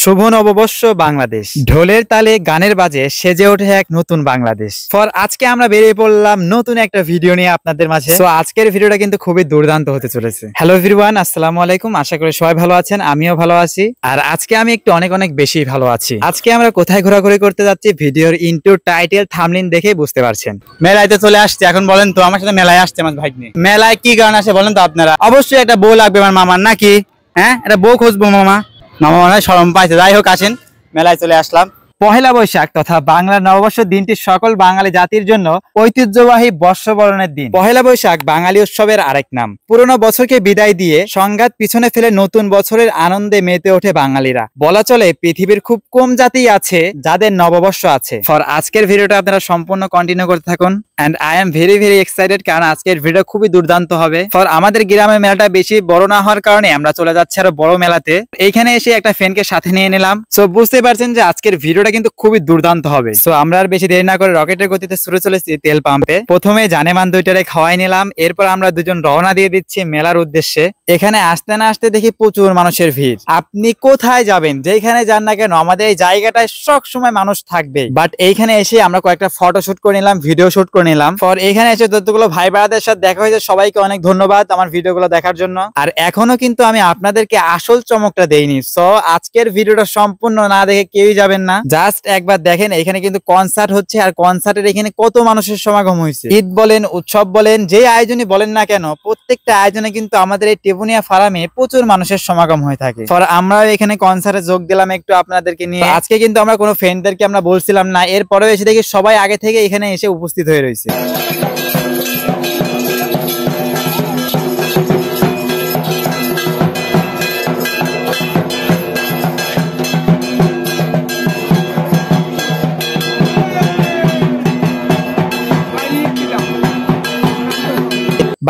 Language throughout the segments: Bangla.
শুভ নববর্ষ বাংলাদেশ, ঢোলের তালে গানের বাজে সেজে ওঠে এক নতুন বাংলাদেশ। আজকে আমরা বেরিয়ে পড়লাম নতুন একটা ভিডিও নিয়ে আপনাদের মাঝে। তো আজকের ভিডিওটা কিন্তু খুবই দুর্দান্ত হতে চলেছে। হ্যালো এভরিওয়ান, আসসালামু আলাইকুম। আশা করি সবাই ভালো আছেন, আমিও ভালো আছি। আর আজকে আমি একটু অনেক বেশি ভালো আছি। আজকে আমরা কোথায় ঘোরাঘুরি করতে যাচ্ছি ভিডিওর ইন্ট্রো, টাইটেল, থাম্বনেইল দেখে বুঝতে পারছেন। মেলায় তো চলে আসছে। এখন বলেন তো, আমার সাথে মেলায় আসছে আমার ভাগ্নে। মেলায় কি গান আসে বলেন তো আপনারা? অবশ্যই একটা বউ লাগবে আমার মামার, নাকি? হ্যাঁ, একটা বউ খুঁজবো। মামা মনে হয় শরম পাইছে। যাই হোক, আসেন, মেলায় চলে আসলাম। পহেলা বৈশাখ তথা বাংলার নববর্ষ দিনটি সকল বাঙালি জাতির জন্য ঐতিহ্যবাহী বর্ষবরণের দিন। পহেলা বৈশাখ বাঙালি উৎসবের আরেক নাম। পুরনো বছরকে বিদায় দিয়ে সংঘাত পিছনে ফেলে নতুন বছরের আনন্দে মেতে ওঠে বাঙালিরা। বলা চলে পৃথিবীর খুব কম জাতি আছে যাদের নববর্ষ আছে। আজকের ভিডিওটা আপনারা সম্পূর্ণ কন্টিনিউ করতে থাকুন। And I am very excited, কারণ আজকের ভিডিও খুবই দুর্দান্ত হবে। আমাদের গ্রামের মেলাটা বেশি বড় না হওয়ার কারণে আমরা চলে যাচ্ছি আরো বড় মেলাতে। এইখানে এসে একটা ফ্রেন্ডকে সাথে নিয়ে নিলাম। সো বুঝতে পারছেন যে আজকের ভিডিওটা কিন্তু খুবই দুর্দান্ত হবে। সো আমরা আর বেশি দেরি না করে রকেটের গতিতে ছুটে চলেছি তেল পাম্পে। প্রথমে জানেমান দুইটারে খাওয়াই নিলাম, এরপর আমরা দুজন রওনা দিয়ে দিচ্ছি মেলার উদ্দেশ্যে। এখানে আসতে না আসতে দেখি প্রচুর মানুষের ভিড়। আপনি কোথায় যাবেন, যেখানে যান না কেন, আমাদের এই জায়গাটায় সব সময় মানুষ থাকবে। বাট এইখানে এসে আমরা কয়েকটা ফটো শুট করে নিলাম, ভিডিও শুট করে নিলাম। এখানে এসে যতগুলো ভাই ব্রাদারদের সাথে দেখা হয়েছে, সবাইকে অনেক ধন্যবাদ আমার ভিডিওগুলো দেখার জন্য। আর এখনো কিন্তু আমি আপনাদেরকে আসল চমকটা দেইনি। সো আজকের ভিডিওটা সম্পূর্ণ না দেখে কেউই যাবেন না, জাস্ট একবার দেখেন। এখানে কিন্তু কনসার্ট হচ্ছে, আর কনসার্টের এখানে কত মানুষের সমাগম হয়েছে। ঈদ বলেন, উৎসব বলেন, যে আয়োজনই বলেন না কেন, প্রত্যেকটা আয়োজনে কিন্তু আমাদের এই টেপুনিয়া ফার্মে প্রচুর মানুষের সমাগম হয়ে থাকে। আমরাও এখানে কনসার্টে যোগ দিলাম একটু আপনাদেরকে নিয়ে। আজকে কিন্তু আমরা কোনো ফ্রেন্ডদেরকে আমরা বলছিলাম না, এরপরেও এসে দেখি সবাই আগে থেকে এখানে এসে উপস্থিত হয়ে রয়েছে।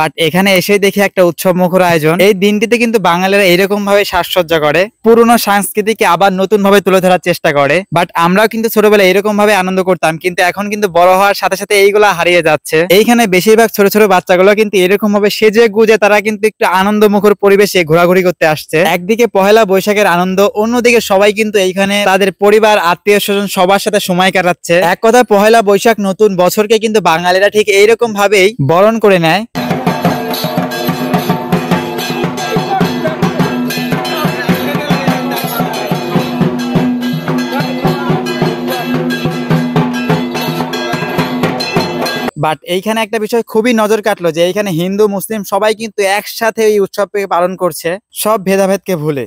বাট এখানে এসে দেখি একটা উৎসব মুখর আয়োজন। এই দিনটিতে কিন্তু বাঙালিরা এইরকম ভাবে সাজসজ্জা করে, পুরনো সংস্কৃতিকে আবার নতুন ভাবে তুলে ধরার চেষ্টা করে। বাট আমরাও কিন্তু ছোটবেলায় এরকম ভাবে আনন্দ করতাম, কিন্তু এখন কিন্তু বড় হওয়ার সাথে সাথে এইগুলা হারিয়ে যাচ্ছে। এইখানে বেশিরভাগ ছোট ছোট বাচ্চাগুলো কিন্তু এরকম ভাবে সেজে গুজে তারা কিন্তু একটু আনন্দ মুখর পরিবেশে ঘোরাঘুরি করতে আসছে। একদিকে পহেলা বৈশাখের আনন্দ, অন্যদিকে সবাই কিন্তু এইখানে তাদের পরিবার, আত্মীয় স্বজন সবার সাথে সময় কাটাচ্ছে। এক কথা, পহেলা বৈশাখ নতুন বছরকে কিন্তু বাঙালিরা ঠিক এইরকম ভাবেই বরণ করে নেয়। বাট এইখানে একটা বিষয় খুবই নজর কাটলো, যে এইখানে হিন্দু মুসলিম সবাই কিন্তু একসাথে এই উৎসবকে পালন করছে, সব ভেদাভেদকে ভুলে।